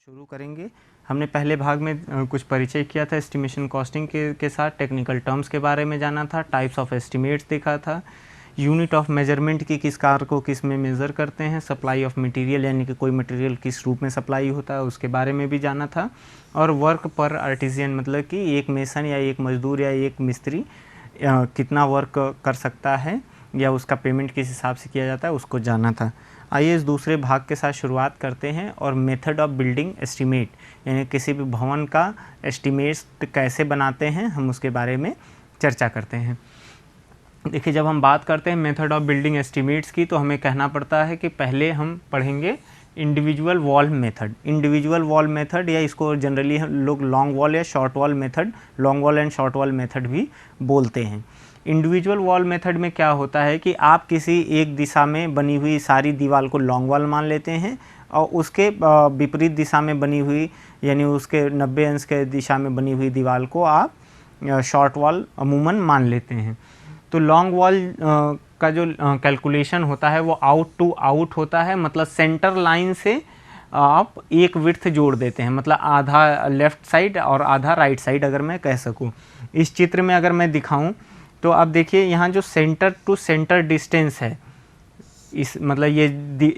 शुरू करेंगे। हमने पहले भाग में कुछ परिचय किया था एस्टिमेशन कॉस्टिंग के साथ, टेक्निकल टर्म्स के बारे में जाना था, टाइप्स ऑफ एस्टिमेट्स देखा था, यूनिट ऑफ मेजरमेंट की किस कार को किस में मेज़र करते हैं, सप्लाई ऑफ मटेरियल यानी कि कोई मटेरियल किस रूप में सप्लाई होता है उसके बारे में भी जाना था, और वर्क पर आर्टिजियन मतलब कि एक मेसन या एक मजदूर या एक मिस्त्री कितना वर्क कर सकता है या उसका पेमेंट किस हिसाब से किया जाता है उसको जाना था। आइए इस दूसरे भाग के साथ शुरुआत करते हैं और मेथड ऑफ बिल्डिंग एस्टीमेट यानी किसी भी भवन का एस्टीमेट कैसे बनाते हैं हम उसके बारे में चर्चा करते हैं। देखिए, जब हम बात करते हैं मेथड ऑफ बिल्डिंग एस्टीमेट्स की तो हमें कहना पड़ता है कि पहले हम पढ़ेंगे individual wall method. Individual wall method या इसको जनरली हम लोग लॉन्ग वॉल या short wall method, long wall and short wall method भी बोलते हैं। इंडिविजुअल वॉल मेथड में क्या होता है कि आप किसी एक दिशा में बनी हुई सारी दीवार को लॉन्ग वॉल मान लेते हैं और उसके विपरीत दिशा में बनी हुई यानी उसके 90 अंश के दिशा में बनी हुई दीवार को आप शॉर्ट वॉल अमूमन मान लेते हैं। तो लॉन्ग वॉल का जो कैलकुलेशन होता है वो आउट टू आउट होता है, मतलब सेंटर लाइन से आप एक विड्थ जोड़ देते हैं, मतलब आधा लेफ़्ट साइड और आधा राइट साइड अगर मैं कह सकूं। इस चित्र में अगर मैं दिखाऊं तो आप देखिए यहाँ जो सेंटर टू सेंटर डिस्टेंस है, इस मतलब ये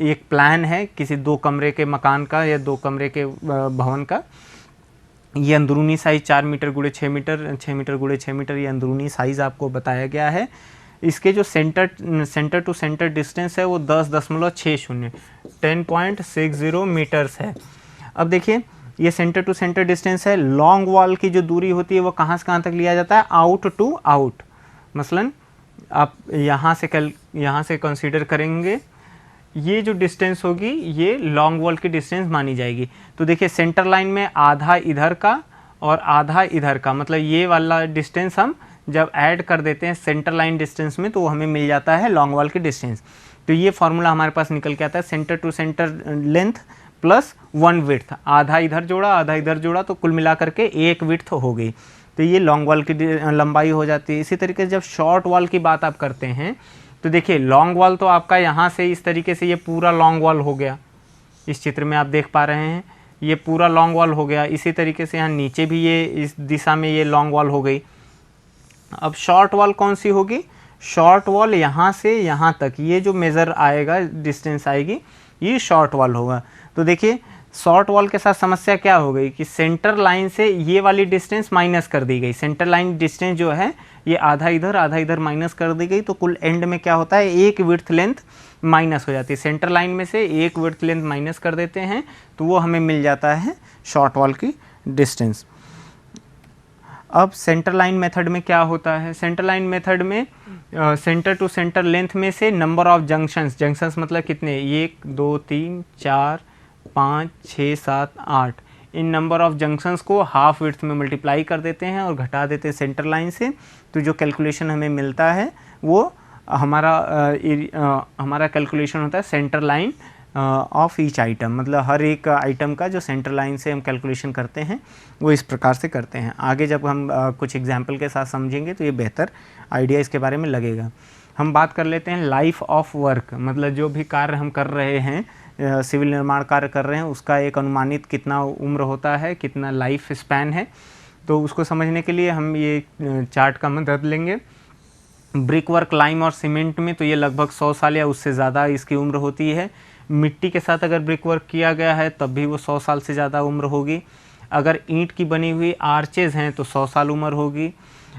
एक प्लान है किसी 2 कमरे के मकान का या 2 कमरे के भवन का। ये अंदरूनी साइज़ 4 मीटर गुणे 6 मीटर, 6 मीटर गुणे 6 मीटर ये अंदरूनी साइज़ आपको बताया गया है। इसके जो सेंटर टू सेंटर डिस्टेंस है वो 10.60 10.60 मीटर्स है। अब देखिए, ये सेंटर टू सेंटर डिस्टेंस है। लॉन्ग वॉल की जो दूरी होती है वो कहाँ से कहाँ तक लिया जाता है, आउट टू आउट। मसलन आप यहाँ से कंसीडर करेंगे, ये जो डिस्टेंस होगी ये लॉन्ग वॉल की डिस्टेंस मानी जाएगी। तो देखिए, सेंटर लाइन में आधा इधर का और आधा इधर का, मतलब ये वाला डिस्टेंस हम जब ऐड कर देते हैं सेंटर लाइन डिस्टेंस में तो वो हमें मिल जाता है लॉन्ग वॉल की डिस्टेंस। तो ये फार्मूला हमारे पास निकल के आता है centre to centre length plus 1 width, आधा इधर जोड़ा आधा इधर जोड़ा तो कुल मिलाकर के 1 विड्थ हो गई। तो ये लॉन्ग वॉल की लंबाई हो जाती है। इसी तरीके से जब शॉर्ट वॉल की बात आप करते हैं तो देखिए, लॉन्ग वॉल तो आपका यहाँ से इस तरीके से ये पूरा लॉन्ग वॉल हो गया, इस चित्र में आप देख पा रहे हैं ये पूरा लॉन्ग वॉल हो गया। इसी तरीके से यहाँ नीचे भी ये इस दिशा में ये लॉन्ग वॉल हो गई। अब शॉर्ट वॉल कौन सी होगी, शॉर्ट वॉल यहाँ से यहाँ तक ये जो मेज़र आएगा डिस्टेंस आएगी ये शॉर्ट वॉल होगा। तो देखिए, शॉर्ट वॉल के साथ समस्या क्या हो गई कि सेंटर लाइन से ये वाली डिस्टेंस माइनस कर दी गई। सेंटर लाइन डिस्टेंस जो है ये आधा इधर माइनस कर दी गई, तो कुल एंड में क्या होता है, एक विड्थ लेंथ माइनस हो जाती है। सेंटर लाइन में से एक विड्थ लेंथ माइनस कर देते हैं तो वो हमें मिल जाता है शॉर्ट वॉल की डिस्टेंस। अब सेंटर लाइन मेथड में क्या होता है, सेंटर लाइन मेथड में सेंटर टू सेंटर लेंथ में से नंबर ऑफ जंक्शंस मतलब कितने, 1 2 3 4 5 6 7 8, इन नंबर ऑफ जंक्शंस को हाफ विड्थ में मल्टीप्लाई कर देते हैं और घटा देते हैं सेंटर लाइन से। तो जो कैलकुलेशन हमें मिलता है वो हमारा कैलकुलेशन होता है centre line of each item, मतलब हर एक आइटम का जो सेंटर लाइन से हम कैलकुलेशन करते हैं वो इस प्रकार से करते हैं। आगे जब हम कुछ एग्जाम्पल के साथ समझेंगे तो ये बेहतर आइडिया इसके बारे में लगेगा। हम बात कर लेते हैं लाइफ ऑफ वर्क, मतलब जो भी कार्य हम कर रहे हैं, सिविल निर्माण कार्य कर रहे हैं, उसका एक अनुमानित कितना उम्र होता है, कितना लाइफ स्पैन है। तो उसको समझने के लिए हम ये चार्ट का मदद लेंगे। ब्रिक वर्क, लाइम और सीमेंट में तो ये लगभग 100 साल या उससे ज़्यादा इसकी उम्र होती है। मिट्टी के साथ अगर ब्रिक वर्क किया गया है तब भी वो 100 साल से ज़्यादा उम्र होगी। अगर ईंट की बनी हुई आर्चेज़ हैं तो 100 साल उम्र होगी।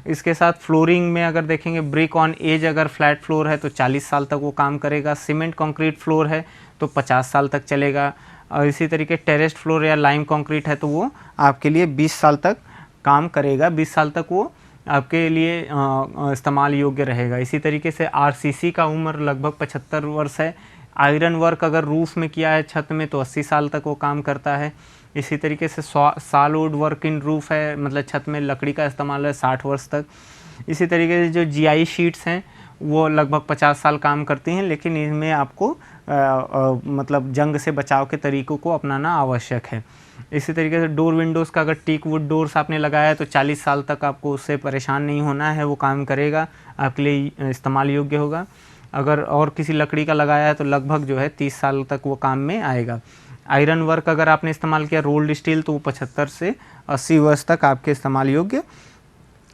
इसके साथ फ्लोरिंग में अगर देखेंगे, ब्रिक ऑन एज अगर फ्लैट फ्लोर है तो 40 साल तक वो काम करेगा। सीमेंट कंक्रीट फ्लोर है तो 50 साल तक चलेगा। और इसी तरीके टेरेस्ड फ्लोर या लाइम कंक्रीट है तो वो आपके लिए 20 साल तक काम करेगा, 20 साल तक वो आपके लिए इस्तेमाल योग्य रहेगा। इसी तरीके से आरसीसी का उम्र लगभग 75 वर्ष है। आयरन वर्क अगर रूफ में किया है छत में तो 80 साल तक वो काम करता है। इसी तरीके से सॉलिड वर्क इन रूफ है, मतलब छत में लकड़ी का इस्तेमाल है, 60 वर्ष तक। इसी तरीके से जो जीआई शीट्स हैं वो लगभग 50 साल काम करती हैं, लेकिन इनमें आपको मतलब जंग से बचाव के तरीक़ों को अपनाना आवश्यक है। इसी तरीके से डोर विंडोज़ का अगर टीक वुड डोर्स आपने लगाया है तो 40 साल तक आपको उससे परेशान नहीं होना है, वो काम करेगा, आपके लिए इस्तेमाल योग्य होगा। अगर और किसी लकड़ी का लगाया है तो लगभग जो है 30 साल तक वो काम में आएगा। आयरन वर्क अगर आपने इस्तेमाल किया रोल्ड स्टील तो वो 75 से 80 वर्ष तक आपके इस्तेमाल योग्य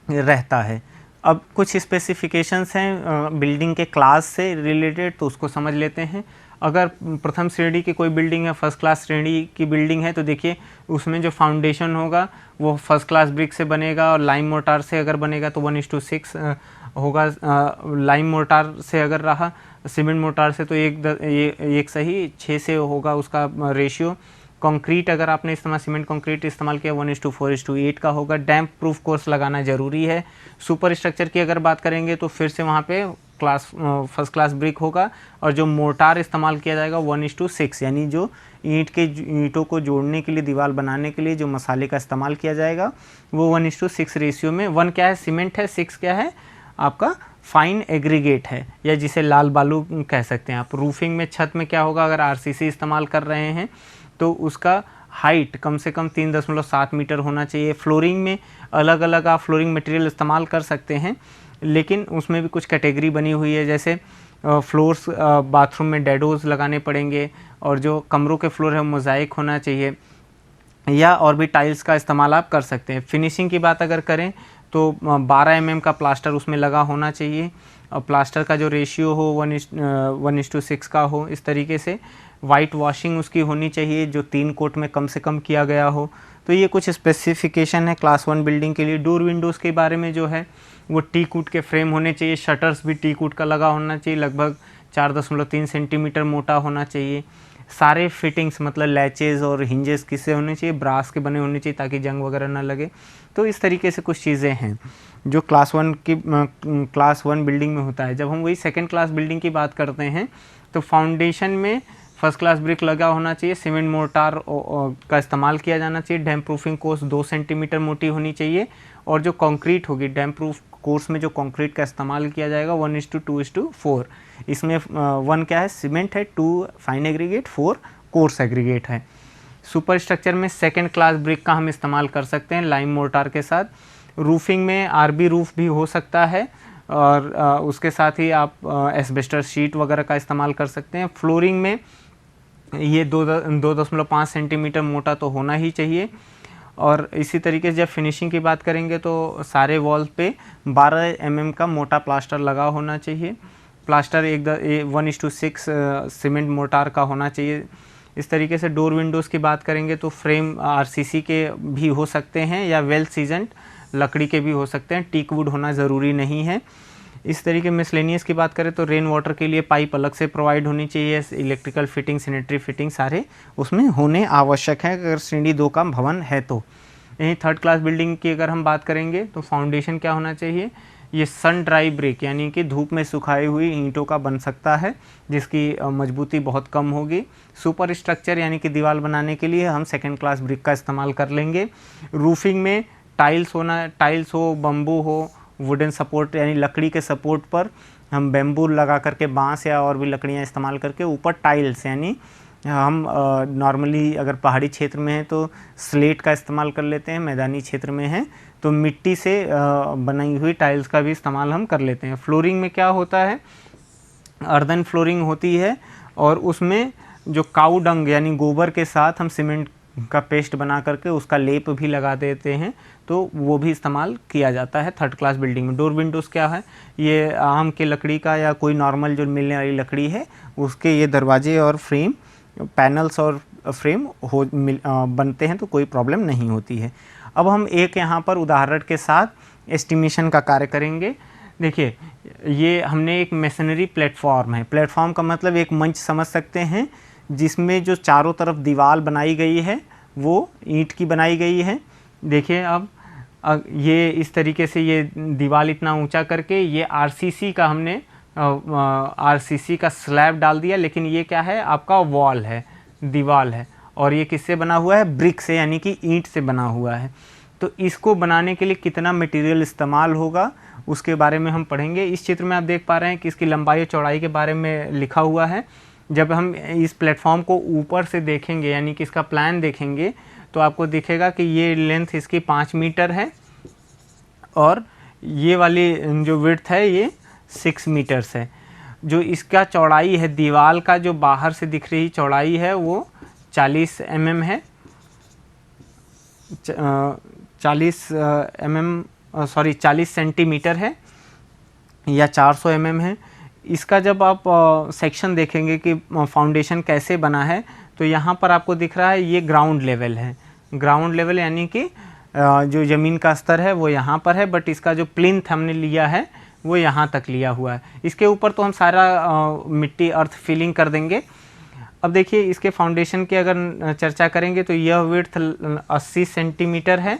रहता है। अब कुछ स्पेसिफिकेशंस हैं बिल्डिंग के क्लास से रिलेटेड, तो उसको समझ लेते हैं। अगर प्रथम श्रेणी की कोई बिल्डिंग है, फर्स्ट क्लास श्रेणी की बिल्डिंग है, तो देखिए उसमें जो फाउंडेशन होगा वो फर्स्ट क्लास ब्रिक से बनेगा, और लाइम मोर्टार से अगर बनेगा तो 1:6 होगा। लाइम मोर्टार से अगर रहा, सीमेंट मोर्टार से तो एक सही 6 से होगा उसका रेशियो। कंक्रीट अगर आपने इस्तेमाल सीमेंट कंक्रीट इस्तेमाल किया 1:4:8 का होगा। डैम्प प्रूफ कोर्स लगाना ज़रूरी है। सुपर स्ट्रक्चर की अगर बात करेंगे तो फिर से वहाँ पे फर्स्ट क्लास ब्रिक होगा, और जो मोर्टार इस्तेमाल किया जाएगा 1:6, यानी जो ईंटों को जोड़ने के लिए, दीवार बनाने के लिए जो मसाले का इस्तेमाल किया जाएगा वो 1:6 रेशियो में। 1 क्या है? सीमेंट है। 6 क्या है? आपका फाइन एग्रीगेट है, या जिसे लाल बालू कह सकते हैं आप। रूफिंग में, छत में क्या होगा, अगर आरसीसी इस्तेमाल कर रहे हैं तो उसका हाइट कम से कम 3.7 मीटर होना चाहिए। फ्लोरिंग में अलग अलग आप फ्लोरिंग मटेरियल इस्तेमाल कर सकते हैं, लेकिन उसमें भी कुछ कैटेगरी बनी हुई है, जैसे फ्लोर्स बाथरूम में डैडोज लगाने पड़ेंगे, और जो कमरों के फ्लोर है मोज़ाइक होना चाहिए, या और भी टाइल्स का इस्तेमाल आप कर सकते हैं। फिनिशिंग की बात अगर करें तो 12 mm का प्लास्टर उसमें लगा होना चाहिए, और प्लास्टर का जो रेशियो हो 1:6 का हो। इस तरीके से वाइट वॉशिंग उसकी होनी चाहिए, जो 3 कोट में कम से कम किया गया हो। तो ये कुछ स्पेसिफिकेशन है क्लास 1 बिल्डिंग के लिए। डोर विंडोज़ के बारे में जो है वो टी-कूट के फ्रेम होने चाहिए। शटर्स भी टी-कूट का लगा होना चाहिए, लगभग 4.3 सेंटीमीटर मोटा होना चाहिए। सारे फिटिंग्स मतलब लैचेज़ और हिंजेस किससे होने चाहिए? ब्रास के बने होने चाहिए, ताकि जंग वगैरह ना लगे। तो इस तरीके से कुछ चीज़ें हैं जो क्लास 1 बिल्डिंग में होता है। जब हम वही सेकंड क्लास बिल्डिंग की बात करते हैं तो फाउंडेशन में फर्स्ट क्लास ब्रिक लगा होना चाहिए, सीमेंट मोर्टार का इस्तेमाल किया जाना चाहिए। डैम्प प्रूफिंग कोर्स 2 सेंटीमीटर मोटी होनी चाहिए, और जो कंक्रीट होगी डैम्प प्रूफ कोर्स में जो कंक्रीट का इस्तेमाल किया जाएगा 1:2:4। इसमें 1 क्या है? सीमेंट है, 2 फाइन एग्रीगेट, 4 कोर्स एग्रीगेट है। सुपर स्ट्रक्चर में सेकंड क्लास ब्रिक का हम इस्तेमाल कर सकते हैं लाइम मोर्टार के साथ। रूफिंग में आरबी रूफ भी हो सकता है, और उसके साथ ही आप एस्बेस्टर शीट वगैरह का इस्तेमाल कर सकते हैं। फ्लोरिंग में ये 2.5 सेंटीमीटर मोटा तो होना ही चाहिए। और इसी तरीके से जब फिनिशिंग की बात करेंगे तो सारे वॉल पे 12 mm का मोटा प्लास्टर लगा होना चाहिए। प्लास्टर 1:6 सीमेंट मोर्टार का होना चाहिए। इस तरीके से डोर विंडोज़ की बात करेंगे तो फ्रेम आरसीसी के भी हो सकते हैं, या वेल सीजनड लकड़ी के भी हो सकते हैं, टीक वुड होना ज़रूरी नहीं है। इस तरीके मिसलेनियस की बात करें तो रेन वाटर के लिए पाइप अलग से प्रोवाइड होनी चाहिए। इलेक्ट्रिकल फिटिंग, सैनिटरी फिटिंग सारे उसमें होने आवश्यक है अगर श्रेणी 2 का भवन है तो। यहीं थर्ड क्लास बिल्डिंग की अगर हम बात करेंगे तो फाउंडेशन क्या होना चाहिए? ये सन ड्राई ब्रिक यानी कि धूप में सुखाई हुई ईंटों का बन सकता है, जिसकी मजबूती बहुत कम होगी। सुपर स्ट्रक्चर यानी कि दीवार बनाने के लिए हम सेकेंड क्लास ब्रिक का इस्तेमाल कर लेंगे। रूफिंग में टाइल्स हो, बम्बू हो, वुडन सपोर्ट यानी लकड़ी के सपोर्ट पर हम बैम्बू लगा करके, बांस या और भी लकड़ियाँ इस्तेमाल करके ऊपर टाइल्स, यानी हम नॉर्मली अगर पहाड़ी क्षेत्र में है तो स्लेट का इस्तेमाल कर लेते हैं, मैदानी क्षेत्र में है तो मिट्टी से बनाई हुई टाइल्स का भी इस्तेमाल हम कर लेते हैं। फ्लोरिंग में क्या होता है? अर्दन फ्लोरिंग होती है, और उसमें जो काऊ डंग यानी गोबर के साथ हम सीमेंट का पेस्ट बना करके उसका लेप भी लगा देते हैं, तो वो भी इस्तेमाल किया जाता है थर्ड क्लास बिल्डिंग में। डोर विंडोज़ क्या है? ये आम के लकड़ी का या कोई नॉर्मल जो मिलने वाली लकड़ी है उसके ये दरवाजे और फ्रेम, पैनल्स और फ्रेम बनते हैं, तो कोई प्रॉब्लम नहीं होती है। अब हम एक यहाँ पर उदाहरण के साथ एस्टिमेशन का कार्य करेंगे। देखिए, ये हमने एक मेसनरी प्लेटफॉर्म है। प्लेटफॉर्म का मतलब एक मंच समझ सकते हैं, जिसमें जो चारों तरफ दीवार बनाई गई है वो ईंट की बनाई गई है। देखिए अब ये इस तरीके से ये दीवार इतना ऊंचा करके ये आरसीसी का हमने आरसीसी का स्लैब डाल दिया, लेकिन ये क्या है? आपका वॉल है, दीवार है, और ये किससे बना हुआ है? ब्रिक से यानी कि ईंट से बना हुआ है। तो इसको बनाने के लिए कितना मटेरियल इस्तेमाल होगा उसके बारे में हम पढ़ेंगे। इस चित्र में आप देख पा रहे हैं कि इसकी लंबाई और चौड़ाई के बारे में लिखा हुआ है। जब हम इस प्लेटफॉर्म को ऊपर से देखेंगे यानी कि इसका प्लान देखेंगे तो आपको दिखेगा कि ये लेंथ इसकी 5 मीटर है, और ये वाली जो विड्थ है ये 6 मीटर्स है। जो इसका चौड़ाई है, दीवार का जो बाहर से दिख रही चौड़ाई है वो 40 mm है, 40 सेंटीमीटर है या 400 mm है। इसका जब आप सेक्शन देखेंगे कि फाउंडेशन कैसे बना है, तो यहाँ पर आपको दिख रहा है ये ग्राउंड लेवल है। ग्राउंड लेवल यानी कि जो ज़मीन का स्तर है वो यहाँ पर है, बट इसका जो प्लिंथ हमने लिया है वो यहाँ तक लिया हुआ है। इसके ऊपर तो हम सारा मिट्टी अर्थ फिलिंग कर देंगे। अब देखिए इसके फाउंडेशन की अगर चर्चा करेंगे तो यह विड्थ 80 सेंटीमीटर है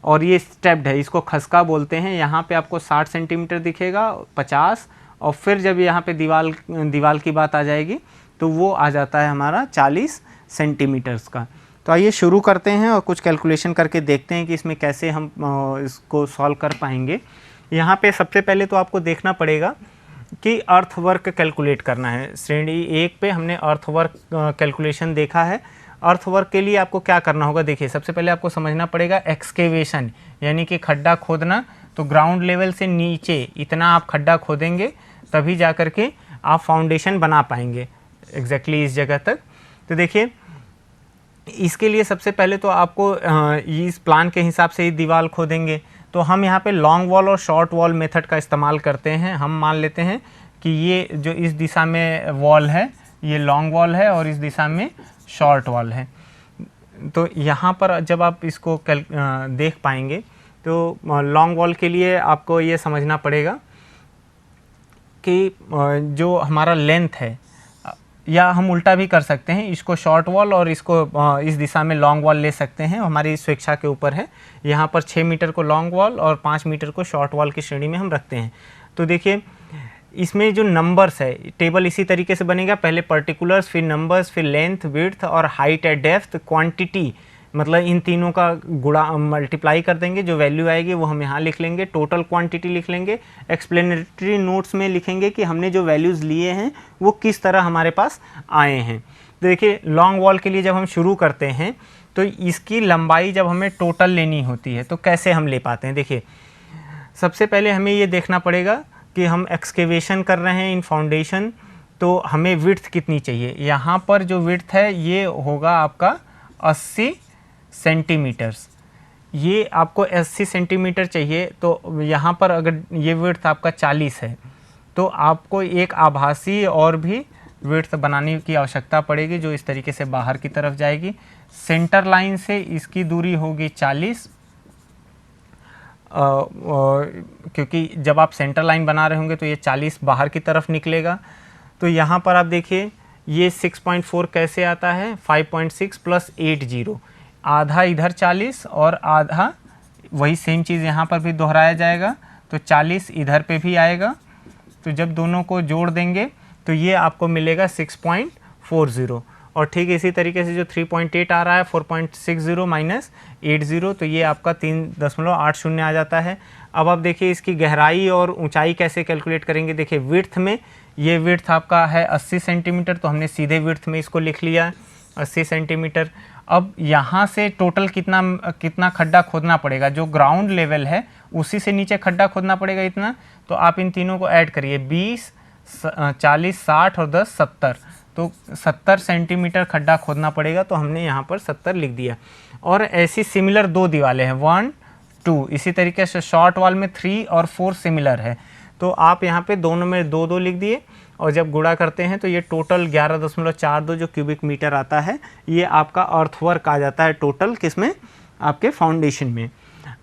और ये स्टेप्ड है, इसको खसका बोलते हैं। यहाँ पे आपको 60 सेंटीमीटर दिखेगा, 50, और फिर जब यहाँ पे दीवाल की बात आ जाएगी तो वो आ जाता है हमारा 40 सेंटीमीटर्स का। तो आइए शुरू करते हैं और कुछ कैलकुलेशन करके देखते हैं कि इसमें कैसे हम इसको सॉल्व कर पाएंगे। यहाँ पे सबसे पहले तो आपको देखना पड़ेगा कि अर्थवर्क कैलकुलेट करना है। श्रेणी 1 पे हमने अर्थवर्क कैलकुलेशन देखा है। अर्थवर्क के लिए आपको क्या करना होगा, देखिए सबसे पहले आपको समझना पड़ेगा एक्सकेवेशन यानी कि खड्डा खोदना। तो ग्राउंड लेवल से नीचे इतना आप खड्डा खोदेंगे तभी जा कर के आप फाउंडेशन बना पाएंगे एग्जैक्टली इस जगह तक। तो देखिए इसके लिए सबसे पहले तो आपको इस प्लान के हिसाब से ही दीवार खोदेंगे। तो हम यहाँ पे लॉन्ग वॉल और शॉर्ट वॉल मेथड का इस्तेमाल करते हैं। हम मान लेते हैं कि ये जो इस दिशा में वॉल है ये लॉन्ग वॉल है और इस दिशा में शॉर्ट वॉल है। तो यहाँ पर जब आप इसको देख पाएंगे तो लॉन्ग वॉल के लिए आपको ये समझना पड़ेगा कि जो हमारा लेंथ है, या हम उल्टा भी कर सकते हैं, इसको शॉर्ट वॉल और इसको इस दिशा में लॉन्ग वॉल ले सकते हैं, हमारी स्वेच्छा के ऊपर है। यहाँ पर 6 मीटर को लॉन्ग वॉल और 5 मीटर को शॉर्ट वॉल की श्रेणी में हम रखते हैं। तो देखिए इसमें जो नंबर्स है टेबल इसी तरीके से बनेगा, पहले पर्टिकुलर्स, फिर नंबर्स, फिर लेंथ, विड्थ और हाइट एट डेप्थ, क्वांटिटी, मतलब इन तीनों का गुणा मल्टीप्लाई कर देंगे, जो वैल्यू आएगी वो हम यहाँ लिख लेंगे, टोटल क्वांटिटी लिख लेंगे, एक्सप्लेनेटरी नोट्स में लिखेंगे कि हमने जो वैल्यूज़ लिए हैं वो किस तरह हमारे पास आए हैं। तो देखिए लॉन्ग वॉल के लिए जब हम शुरू करते हैं तो इसकी लंबाई जब हमें टोटल लेनी होती है तो कैसे हम ले पाते हैं। देखिए सबसे पहले हमें ये देखना पड़ेगा कि हम एक्सकेवेशन कर रहे हैं इन फाउंडेशन, तो हमें विड्थ कितनी चाहिए। यहाँ पर जो विड्थ है ये होगा आपका 80 सेंटीमीटर्स। ये आपको 80 सेंटीमीटर चाहिए, तो यहाँ पर अगर ये विड्थ आपका 40 है तो आपको एक आभासी और भी विड्थ बनाने की आवश्यकता पड़ेगी जो इस तरीके से बाहर की तरफ जाएगी। सेंटर लाइन से इसकी दूरी होगी 40, क्योंकि जब आप सेंटर लाइन बना रहे होंगे तो ये 40 बाहर की तरफ निकलेगा। तो यहाँ पर आप देखिए ये 6.4 कैसे आता है, 5.6 प्लस 80, आधा इधर 40 और आधा वही सेम चीज़ यहाँ पर भी दोहराया जाएगा, तो 40 इधर पे भी आएगा। तो जब दोनों को जोड़ देंगे तो ये आपको मिलेगा 6.40, और ठीक इसी तरीके से जो 3.8 आ रहा है 4.60 माइनस 80, तो ये आपका 3.80 आ जाता है। अब आप देखिए इसकी गहराई और ऊंचाई कैसे कैलकुलेट करेंगे। देखिए विड्थ में ये विड्थ आपका है 80 सेंटीमीटर, तो हमने सीधे विड्थ में इसको लिख लिया 80 सेंटीमीटर। अब यहाँ से टोटल कितना खड्डा खोदना पड़ेगा, जो ग्राउंड लेवल है उसी से नीचे खड्डा खोदना पड़ेगा इतना। तो आप इन तीनों को ऐड करिए, 20, 40, 60 और 10, 70, तो 70 सेंटीमीटर खड्डा खोदना पड़ेगा। तो हमने यहाँ पर 70 लिख दिया। और ऐसी सिमिलर 2 दीवारें हैं, 1, 2, इसी तरीके से शॉर्ट वॉल में 3 और 4 सिमिलर है, तो आप यहाँ पे दोनों में 2-2 लिख दिए, और जब गुणा करते हैं तो ये टोटल 11.42 जो क्यूबिक मीटर आता है, ये आपका अर्थवर्क आ जाता है टोटल किसमें, आपके फाउंडेशन में।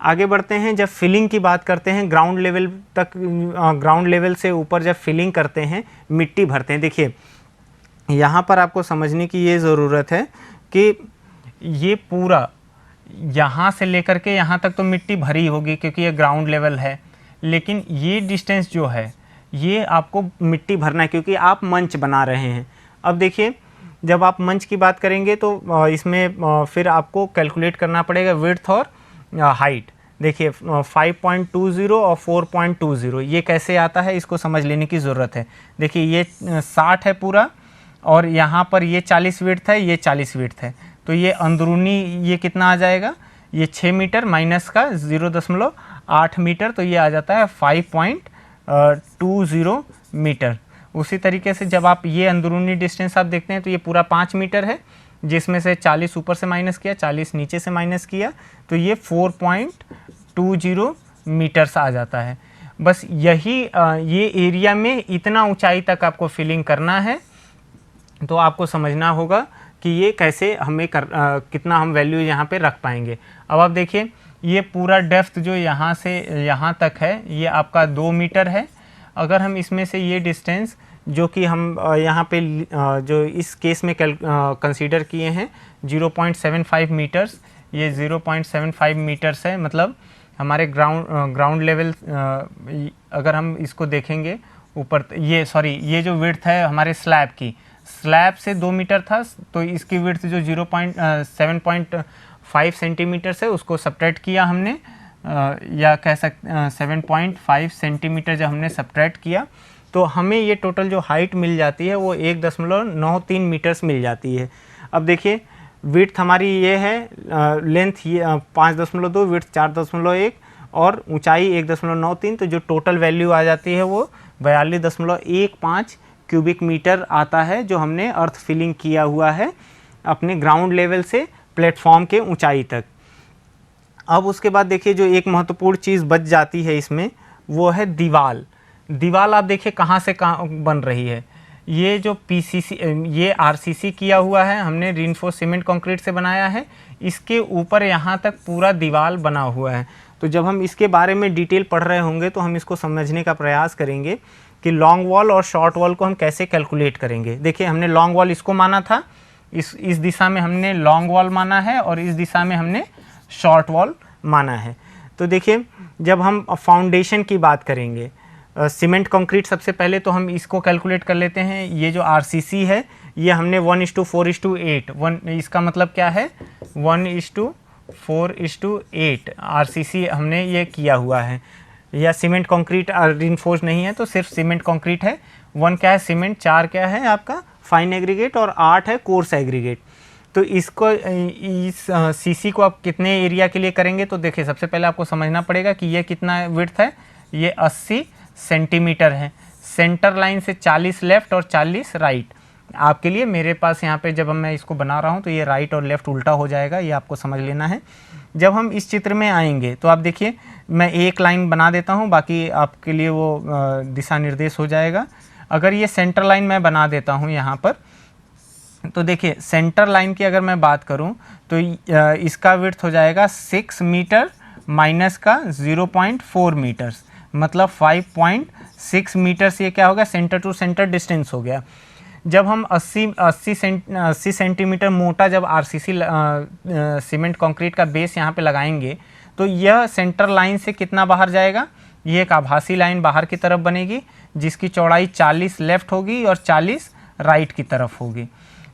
आगे बढ़ते हैं, जब फिलिंग की बात करते हैं ग्राउंड लेवल तक, ग्राउंड लेवल से ऊपर जब फिलिंग करते हैं, मिट्टी भरते हैं। देखिए यहाँ पर आपको समझने की ये ज़रूरत है कि ये पूरा यहाँ से लेकर के यहाँ तक तो मिट्टी भरी होगी क्योंकि ये ग्राउंड लेवल है, लेकिन ये डिस्टेंस जो है ये आपको मिट्टी भरना है क्योंकि आप मंच बना रहे हैं। अब देखिए जब आप मंच की बात करेंगे तो इसमें फिर आपको कैलकुलेट करना पड़ेगा विड्थ और हाइट। देखिए 5.20 और 4.20 ये कैसे आता है, इसको समझ लेने की ज़रूरत है। देखिए ये 60 है पूरा, और यहाँ पर ये 40 विड्थ है, ये 40 विड्थ है, तो ये अंदरूनी ये कितना आ जाएगा, ये 6 मीटर माइनस का 0.8 मीटर, तो ये आ जाता है 5.20 मीटर। उसी तरीके से जब आप ये अंदरूनी डिस्टेंस आप देखते हैं तो ये पूरा 5 मीटर है, जिसमें से 40 ऊपर से माइनस किया, 40 नीचे से माइनस किया, तो ये 4.20 मीटर्स आ जाता है। बस यही ये एरिया में इतना ऊंचाई तक आपको फिलिंग करना है, तो आपको समझना होगा कि ये कैसे हमें कितना हम वैल्यू यहाँ पे रख पाएंगे। अब आप देखिए ये पूरा डेप्थ जो यहाँ से यहाँ तक है ये आपका 2 मीटर है। अगर हम इसमें से ये डिस्टेंस जो कि हम यहाँ पे जो इस केस में कंसीडर किए हैं 0.75 मीटर्स, ये 0.75 मीटर्स है, मतलब हमारे ग्राउंड लेवल अगर हम इसको देखेंगे ऊपर, ये जो विड्थ है हमारे स्लैब से 2 मीटर था, तो इसकी विड्थ जो 7.5 सेंटीमीटर है उसको सब्ट्रैक्ट किया हमने, या कह सकते 7.5 सेंटीमीटर जब हमने सब्ट्रैक्ट किया तो हमें ये टोटल जो हाइट मिल जाती है वो 1.93 मीटर्स मिल जाती है। अब देखिए विड्थ हमारी ये है, लेंथ ये 5.2, विड्थ 4.1 और ऊंचाई 1.93, तो जो टोटल वैल्यू आ जाती है वो 42.15 क्यूबिक मीटर आता है, जो हमने अर्थ फिलिंग किया हुआ है अपने ग्राउंड लेवल से प्लेटफॉर्म के ऊंचाई तक। अब उसके बाद देखिए जो एक महत्वपूर्ण चीज़ बच जाती है इसमें वो है दीवाल। दीवाल आप देखिए कहाँ से कहाँ बन रही है, ये जो पीसीसी ये आरसीसी किया हुआ है हमने, रीइंफोर्स सीमेंट कंक्रीट से बनाया है, इसके ऊपर यहाँ तक पूरा दीवाल बना हुआ है। तो जब हम इसके बारे में डिटेल पढ़ रहे होंगे तो हम इसको समझने का प्रयास करेंगे कि लॉन्ग वॉल और शॉर्ट वॉल को हम कैसे कैलकुलेट करेंगे। देखिए हमने लॉन्ग वॉल इसको माना था, इस दिशा में हमने लॉन्ग वॉल माना है और इस दिशा में हमने शॉर्ट वॉल माना है। तो देखिए जब हम फाउंडेशन की बात करेंगे, सीमेंट कंक्रीट, सबसे पहले तो हम इसको कैलकुलेट कर लेते हैं। ये जो आरसीसी है ये हमने 1:4:8, इसका मतलब क्या है 1:4:8 आरसीसी हमने ये किया हुआ है। या सीमेंट कंक्रीट रिइंफोर्स नहीं है तो सिर्फ सीमेंट कंक्रीट है। 1 क्या है सीमेंट, 4 क्या है आपका फाइन एग्रीगेट और 8 है कोर्स एग्रीगेट। तो इसको इस सीसी को आप कितने एरिया के लिए करेंगे, तो देखिए सबसे पहले आपको समझना पड़ेगा कि ये कितना विड्थ है, ये 80 सेंटीमीटर है। सेंटर लाइन से 40 लेफ्ट और 40 राइट। आपके लिए मेरे पास यहाँ पे जब मैं इसको बना रहा हूँ तो ये राइट और लेफ्ट उल्टा हो जाएगा, ये आपको समझ लेना है। जब हम इस चित्र में आएंगे तो आप देखिए मैं एक लाइन बना देता हूँ, बाकी आपके लिए वो दिशा निर्देश हो जाएगा। अगर ये सेंटर लाइन मैं बना देता हूँ यहाँ पर, तो देखिए सेंटर लाइन की अगर मैं बात करूँ तो इसका विड्थ हो जाएगा 6 मीटर माइनस का 0.4 मीटर्स, मतलब 5.6 मीटर्स। ये क्या होगा, सेंटर टू सेंटर डिस्टेंस हो गया। जब हम 80 सेंटीमीटर मोटा जब आरसीसी सीमेंट कंक्रीट का बेस यहाँ पे लगाएंगे तो यह सेंटर लाइन से कितना बाहर जाएगा, ये एक आभासी लाइन बाहर की तरफ बनेगी जिसकी चौड़ाई 40 लेफ्ट होगी और 40 राइट की तरफ होगी।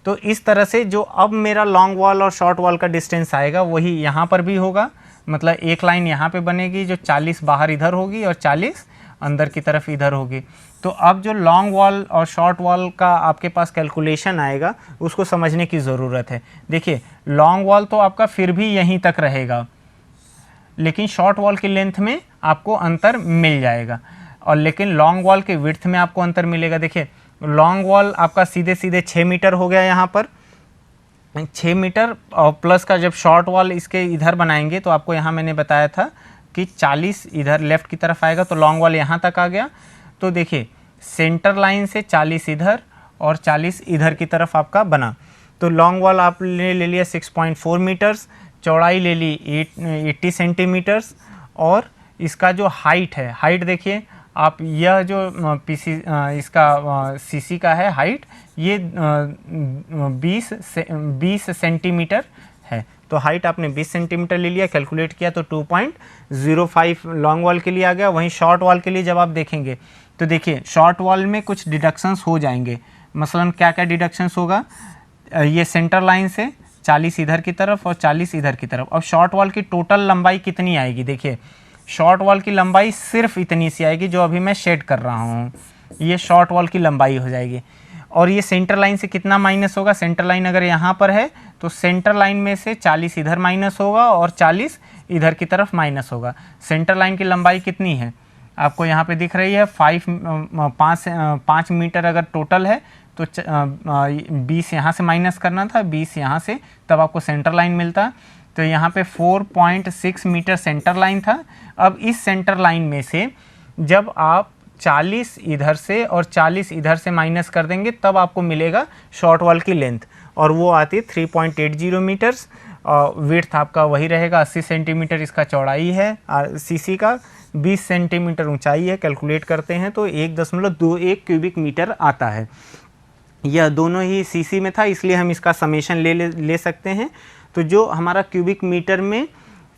तो इस तरह से जो अब मेरा लॉन्ग वॉल और शॉर्ट वॉल का डिस्टेंस आएगा वही यहाँ पर भी होगा, मतलब एक लाइन यहाँ पे बनेगी जो 40 बाहर इधर होगी और 40 अंदर की तरफ इधर होगी। तो अब जो लॉन्ग वॉल और शॉर्ट वॉल का आपके पास कैलकुलेशन आएगा उसको समझने की ज़रूरत है। देखिए लॉन्ग वॉल तो आपका फिर भी यहीं तक रहेगा, लेकिन शॉर्ट वॉल की लेंथ में आपको अंतर मिल जाएगा, और लेकिन लॉन्ग वॉल के विड्थ में आपको अंतर मिलेगा। देखिए लॉन्ग वॉल आपका सीधे सीधे 6 मीटर हो गया, यहाँ पर 6 मीटर, और प्लस का जब शॉर्ट वॉल इसके इधर बनाएंगे तो आपको यहाँ मैंने बताया था कि 40 इधर लेफ्ट की तरफ आएगा, तो लॉन्ग वॉल यहाँ तक आ गया। तो देखिए सेंटर लाइन से 40 इधर और 40 इधर की तरफ आपका बना। तो लॉन्ग वॉल आपने ले लिया 6.4 मीटर्स, चौड़ाई ले ली 80 सेंटीमीटर्स, और इसका जो हाइट है, हाइट देखिए आप, यह जो इसका सीसी का है हाइट, ये 20 सेंटीमीटर है। तो हाइट आपने 20 सेंटीमीटर ले लिया, कैलकुलेट किया तो 2.05 लॉन्ग वॉल के लिए आ गया। वहीं शॉर्ट वॉल के लिए जब आप देखेंगे तो देखिए शॉर्ट वॉल में कुछ डिडक्शंस हो जाएंगे। मसलन क्या क्या डिडक्शंस होगा, ये सेंटर लाइन से 40 इधर की तरफ और 40 इधर की तरफ। अब शॉर्ट वॉल की टोटल लंबाई कितनी आएगी, देखिए शॉर्ट वॉल की लंबाई सिर्फ इतनी सी आएगी जो अभी मैं शेड कर रहा हूँ, ये शॉर्ट वॉल की लंबाई हो जाएगी। और ये सेंटर लाइन से कितना माइनस होगा, सेंटर लाइन अगर यहाँ पर है तो सेंटर लाइन में से 40 इधर माइनस होगा और 40 इधर की तरफ माइनस होगा। सेंटर लाइन की लंबाई कितनी है आपको यहाँ पे दिख रही है, 5 मीटर अगर टोटल है तो 20 यहाँ से माइनस करना था, 20 यहाँ से, तब आपको सेंटर लाइन मिलता। तो यहाँ पे 4.6 मीटर सेंटर लाइन था। अब इस सेंटर लाइन में से जब आप 40 इधर से और 40 इधर से माइनस कर देंगे तब आपको मिलेगा शॉर्ट वॉल की लेंथ, और वो आती है 3.80 मीटर्स। विड्थ आपका वही रहेगा, 80 सेंटीमीटर इसका चौड़ाई है सीसी का, 20 सेंटीमीटर ऊंचाई है। कैलकुलेट करते हैं तो 1.21 क्यूबिक मीटर आता है। यह दोनों ही सीसी में था, इसलिए हम इसका समेशन ले सकते हैं। तो जो हमारा क्यूबिक मीटर में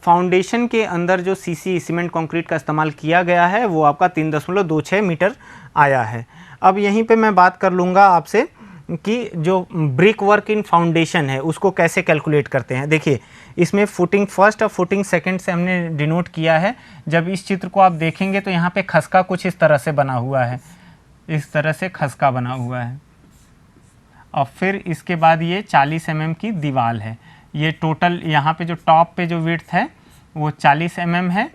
फाउंडेशन के अंदर जो सीसी सीमेंट कंक्रीट का इस्तेमाल किया गया है वो आपका 3.26 मीटर आया है। अब यहीं पे मैं बात कर लूँगा आपसे कि जो ब्रिक वर्क इन फाउंडेशन है उसको कैसे कैलकुलेट करते हैं। देखिए इसमें फुटिंग फर्स्ट और फुटिंग सेकंड से हमने डिनोट किया है। जब इस चित्र को आप देखेंगे तो यहाँ पे खसका कुछ इस तरह से बना हुआ है, इस तरह से खसका बना हुआ है, और फिर इसके बाद ये 40 mm की दीवार है। ये टोटल यहाँ पे जो टॉप पे जो विड्थ है वो 40 mm है,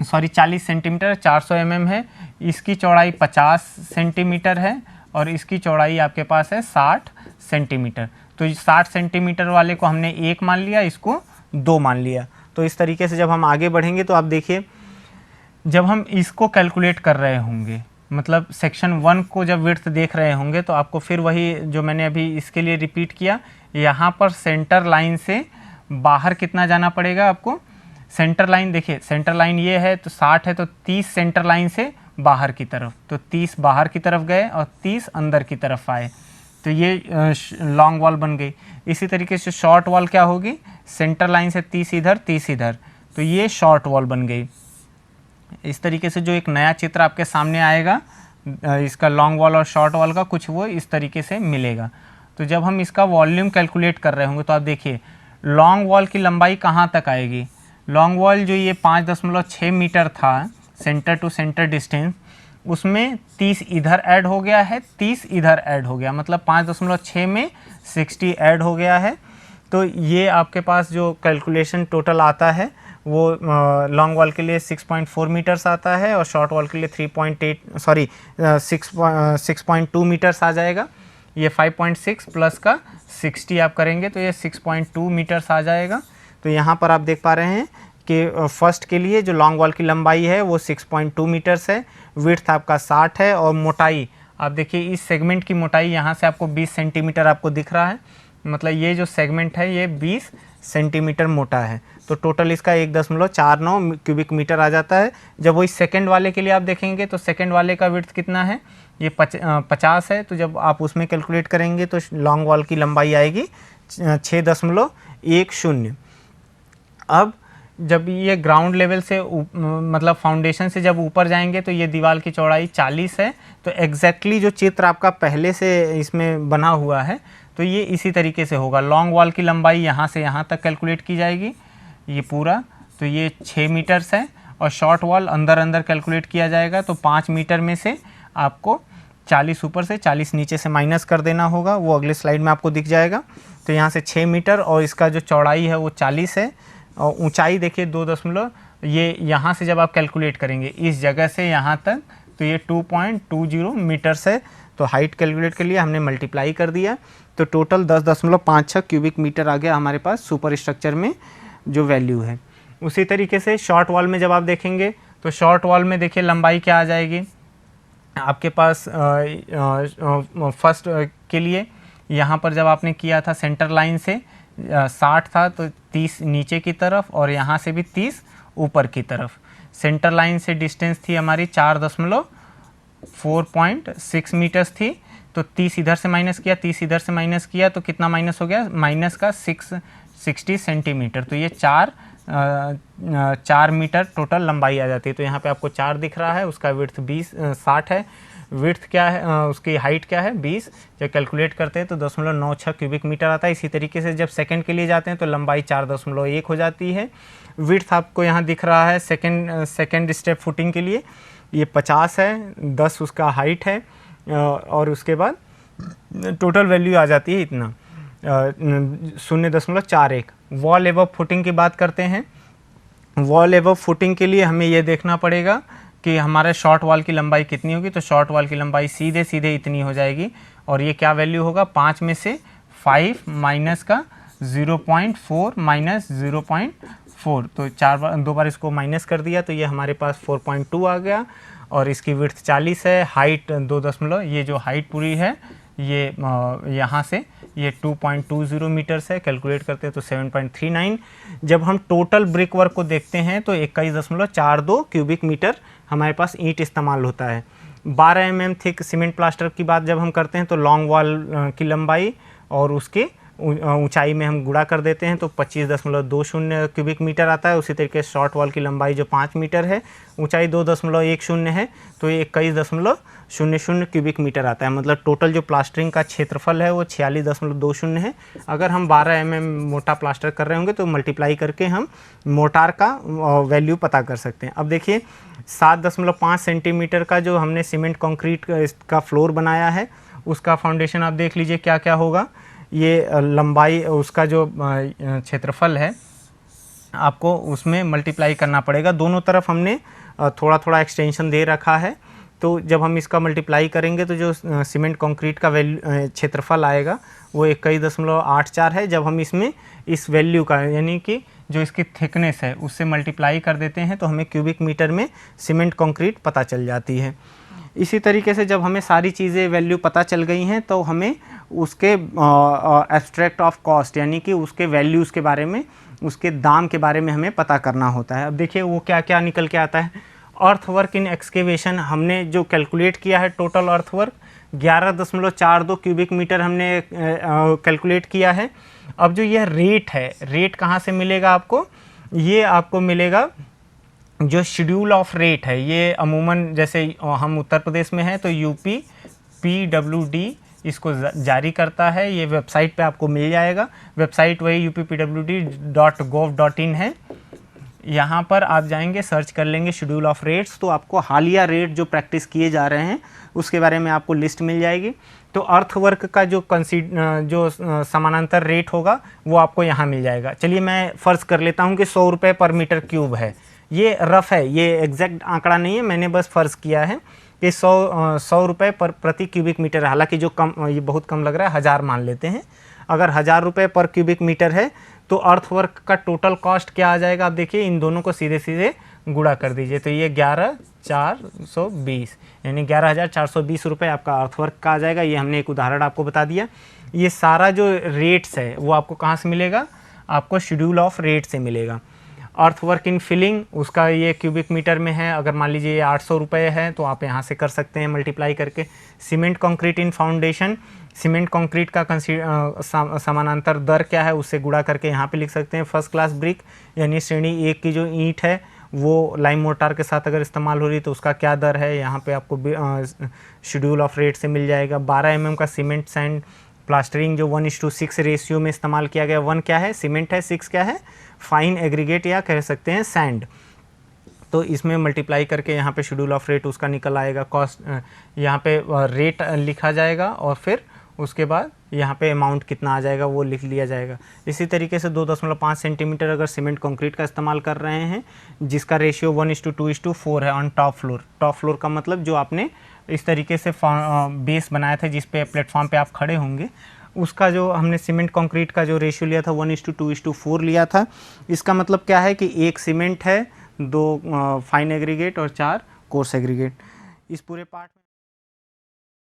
सॉरी 40 सेंटीमीटर, 400 mm है। इसकी चौड़ाई 50 सेंटीमीटर है और इसकी चौड़ाई आपके पास है 60 सेंटीमीटर। तो 60 सेंटीमीटर वाले को हमने 1 मान लिया, इसको 2 मान लिया। तो इस तरीके से जब हम आगे बढ़ेंगे तो आप देखिए, जब हम इसको कैलकुलेट कर रहे होंगे, मतलब सेक्शन 1 को जब विड्थ देख रहे होंगे, तो आपको फिर वही जो मैंने अभी इसके लिए रिपीट किया, यहाँ पर सेंटर लाइन से बाहर कितना जाना पड़ेगा आपको। सेंटर लाइन देखिए, सेंटर लाइन ये है तो 60 है, तो 30 सेंटर लाइन से बाहर की तरफ, तो 30 बाहर की तरफ गए और 30 अंदर की तरफ आए, तो ये लॉन्ग वॉल बन गई। इसी तरीके से शॉर्ट वॉल क्या होगी, सेंटर लाइन से 30 इधर 30 इधर, तो ये शॉर्ट वॉल बन गई। इस तरीके से जो एक नया चित्र आपके सामने आएगा इसका लॉन्ग वॉल और शॉर्ट वॉल का, कुछ वो इस तरीके से मिलेगा। तो जब हम इसका वॉल्यूम कैलकुलेट कर रहे होंगे तो आप देखिए लॉन्ग वॉल की लंबाई कहाँ तक आएगी। लॉन्ग वॉल जो ये 5.6 मीटर था सेंटर टू सेंटर डिस्टेंस, उसमें 30 इधर ऐड हो गया है, 30 इधर ऐड हो गया, मतलब 5.6 में 60 ऐड हो गया है। तो ये आपके पास जो कैलकुलेशन टोटल आता है वो लॉन्ग वॉल के लिए 6.4 मीटर्स आता है और शॉर्ट वॉल के लिए 6.2 मीटर्स आ जाएगा। ये 5.6 प्लस का 60 आप करेंगे तो ये 6.2 मीटर्स आ जाएगा। तो यहाँ पर आप देख पा रहे हैं कि फर्स्ट के लिए जो लॉन्ग वॉल की लंबाई है वो 6.2 मीटर्स है, विड्थ आपका 60 है, और मोटाई आप देखिए इस सेगमेंट की मोटाई यहाँ से आपको 20 सेंटीमीटर आपको दिख रहा है, मतलब ये जो सेगमेंट है ये 20 सेंटीमीटर मोटा है। तो टोटल इसका 1.49 क्यूबिक मीटर आ जाता है। जब वही सेकंड वाले के लिए आप देखेंगे तो सेकंड वाले का विड्थ कितना है, ये 50 है, तो जब आप उसमें कैलकुलेट करेंगे तो लॉन्ग वॉल की लंबाई आएगी 6.10। अब जब ये ग्राउंड लेवल से मतलब फाउंडेशन से जब ऊपर जाएंगे तो ये दीवार की चौड़ाई 40 है। तो एग्जैक्टली जो चित्र आपका पहले से इसमें बना हुआ है तो ये इसी तरीके से होगा। लॉन्ग वॉल की लंबाई यहाँ से यहाँ तक कैलकुलेट की जाएगी, ये पूरा, तो ये 6 मीटर्स है, और शॉर्ट वॉल अंदर अंदर कैलकुलेट किया जाएगा तो 5 मीटर में से आपको 40 ऊपर से 40 नीचे से माइनस कर देना होगा, वो अगले स्लाइड में आपको दिख जाएगा। तो यहाँ से 6 मीटर और इसका जो चौड़ाई है वो 40 है, और ऊंचाई देखिए 2 ये यहाँ से जब आप कैलकुलेट करेंगे इस जगह से यहाँ तक तो ये 2.20 मीटर्स है। तो हाइट कैलकुलेट के लिए हमने मल्टीप्लाई कर दिया तो टोटल 10.56 क्यूबिक मीटर आ गया हमारे पास सुपर स्ट्रक्चर में जो वैल्यू है। उसी तरीके से शॉर्ट वॉल में जब आप देखेंगे तो शॉर्ट वॉल में देखिए लंबाई क्या आ जाएगी आपके पास। फर्स्ट के लिए यहाँ पर जब आपने किया था सेंटर लाइन से 60 था तो 30 नीचे की तरफ और यहाँ से भी 30 ऊपर की तरफ। सेंटर लाइन से डिस्टेंस थी हमारी 4.6 मीटर्स थी, तो 30 इधर से माइनस किया, 30 इधर से माइनस किया तो कितना माइनस हो गया, माइनस का 60 सेंटीमीटर। तो ये 4 मीटर टोटल लंबाई आ जाती है। तो यहाँ पे आपको 4 दिख रहा है, उसका विड्थ 60 है, विड्थ क्या है उसकी हाइट क्या है 20। जब कैलकुलेट करते हैं तो 0.96 क्यूबिक मीटर आता है। इसी तरीके से जब सेकंड के लिए जाते हैं तो लंबाई 4.1 हो जाती है। विड्थ आपको यहाँ दिख रहा है सेकंड स्टेप फुटिंग के लिए ये 50 है, 10 उसका हाइट है, और उसके बाद टोटल वैल्यू आ जाती है इतना 0.41। वॉल एबव फुटिंग की बात करते हैं। वॉल एबव फुटिंग के लिए हमें ये देखना पड़ेगा कि हमारे शॉर्ट वॉल की लंबाई कितनी होगी, तो शॉर्ट वॉल की लंबाई सीधे सीधे इतनी हो जाएगी। और ये क्या वैल्यू होगा, 5 में से 5 माइनस का 0.4 माइनस 0.4, तो 2 बार इसको माइनस कर दिया तो ये हमारे पास 4.2 आ गया। और इसकी विड्थ 40 है, हाइट 2 ये जो हाइट पूरी है ये यहाँ से ये 2.20 मीटर्स है, कैलकुलेट करते हैं तो 7.39। जब हम टोटल ब्रिक वर्क को देखते हैं तो 21.42 क्यूबिक मीटर हमारे पास ईंट इस्तेमाल होता है। 12 mm थिक सीमेंट प्लास्टर की बात जब हम करते हैं तो लॉन्ग वॉल की लंबाई और उसके ऊंचाई में हम गुणा कर देते हैं तो 25.20 क्यूबिक मीटर आता है। उसी तरीके से शॉर्ट वॉल की लंबाई जो 5 मीटर है, ऊंचाई 2.10 है, तो ये 21.00 क्यूबिक मीटर आता है। मतलब टोटल जो प्लास्टरिंग का क्षेत्रफल है वो 46.20 है। अगर हम 12 mm मोटा प्लास्टर कर रहे होंगे तो मल्टीप्लाई करके हम मोटार का वैल्यू पता कर सकते हैं। अब देखिए 7.5 सेंटीमीटर का जो हमने सीमेंट कंक्रीट का फ्लोर बनाया है, उसका फाउंडेशन आप देख लीजिए क्या क्या होगा। ये लंबाई उसका जो क्षेत्रफल है आपको उसमें मल्टीप्लाई करना पड़ेगा। दोनों तरफ हमने थोड़ा थोड़ा एक्सटेंशन दे रखा है, तो जब हम इसका मल्टीप्लाई करेंगे तो जो सीमेंट कंक्रीट का क्षेत्रफल आएगा वो 21.84 है। जब हम इसमें इस वैल्यू का यानी कि जो इसकी थिकनेस है उससे मल्टीप्लाई कर देते हैं तो हमें क्यूबिक मीटर में सीमेंट कंक्रीट पता चल जाती है। इसी तरीके से जब हमें सारी चीज़ें वैल्यू पता चल गई हैं तो हमें उसके एब्स्ट्रैक्ट ऑफ कॉस्ट यानी कि उसके वैल्यूज़ के बारे में, उसके दाम के बारे में हमें पता करना होता है। अब देखिए वो क्या क्या निकल के आता है। अर्थ वर्क इन एक्सकेवेशन हमने जो कैलकुलेट किया है, total earth work 11.42 cubic metre हमने कैलकुलेट किया है। अब जो यह रेट है, रेट कहाँ से मिलेगा आपको, ये आपको मिलेगा जो शेड्यूल ऑफ रेट है। ये अमूमन जैसे हम उत्तर प्रदेश में हैं तो यूपी PWD इसको जारी करता है। ये वेबसाइट पे आपको मिल जाएगा। वेबसाइट वही uppwd.gov.in है। यहाँ पर आप जाएंगे, सर्च कर लेंगे शेड्यूल ऑफ रेट्स, तो आपको हालिया रेट जो प्रैक्टिस किए जा रहे हैं उसके बारे में आपको लिस्ट मिल जाएगी। तो अर्थ वर्क का जो समानांतर रेट होगा वो आपको यहाँ मिल जाएगा। चलिए मैं फ़र्ज़ कर लेता हूँ कि 100 रुपये पर मीटर क्यूब है। ये रफ़ है, ये एग्जैक्ट आंकड़ा नहीं है, मैंने बस फ़र्ज़ किया है कि 100 रुपये प्रति क्यूबिक मीटर है। हालांकि जो कम, ये बहुत कम लग रहा है, 1000 मान लेते हैं। अगर 1000 रुपये पर क्यूबिक मीटर है तो अर्थवर्क का टोटल कॉस्ट क्या आ जाएगा, आप देखिए इन दोनों को सीधे सीधे गुणा कर दीजिए तो ये 11,420 यानी 11,420 रुपये आपका अर्थवर्क का आ जाएगा। ये हमने एक उदाहरण आपको बता दिया। ये सारा जो रेट्स है वो आपको कहाँ से मिलेगा, आपको शेड्यूल ऑफ रेट से मिलेगा। अर्थवर्क इन फिलिंग उसका ये क्यूबिक मीटर में है। अगर मान लीजिए ये 800 रुपये है तो आप यहाँ से कर सकते हैं मल्टीप्लाई करके। सीमेंट कंक्रीट इन फाउंडेशन, सीमेंट कंक्रीट का समानांतर दर क्या है उससे गुणा करके यहाँ पे लिख सकते हैं। फर्स्ट क्लास ब्रिक यानी श्रेणी 1 की जो ईंट है वो लाइम मोटार के साथ अगर इस्तेमाल हो रही तो उसका क्या दर है, यहाँ पे आपको शेड्यूल ऑफ रेट से मिल जाएगा। 12 mm का सीमेंट सैंड प्लास्टरिंग जो 1:6 रेशियो में इस्तेमाल किया गया। 1 क्या है, सीमेंट है, 6 क्या है, फाइन एग्रीगेट या कह सकते हैं सैंड। तो इसमें मल्टीप्लाई करके यहाँ पे शेड्यूल ऑफ रेट उसका निकल आएगा। कॉस्ट यहाँ पे रेट लिखा जाएगा और फिर उसके बाद यहाँ पे अमाउंट कितना आ जाएगा वो लिख लिया जाएगा। इसी तरीके से 2.5 सेंटीमीटर अगर सीमेंट कंक्रीट का इस्तेमाल कर रहे हैं जिसका रेशियो 1:2:4 है on top floor. Top floor का मतलब जो आपने इस तरीके से बेस बनाया था जिस पे प्लेटफॉर्म पे आप खड़े होंगे, उसका जो हमने सीमेंट कंक्रीट का जो रेशियो लिया था 1:2:4 लिया था। इसका मतलब क्या है कि 1 सीमेंट है, 2 फाइन एग्रीगेट और 4 कोर्स एग्रीगेट। इस पूरे पार्ट में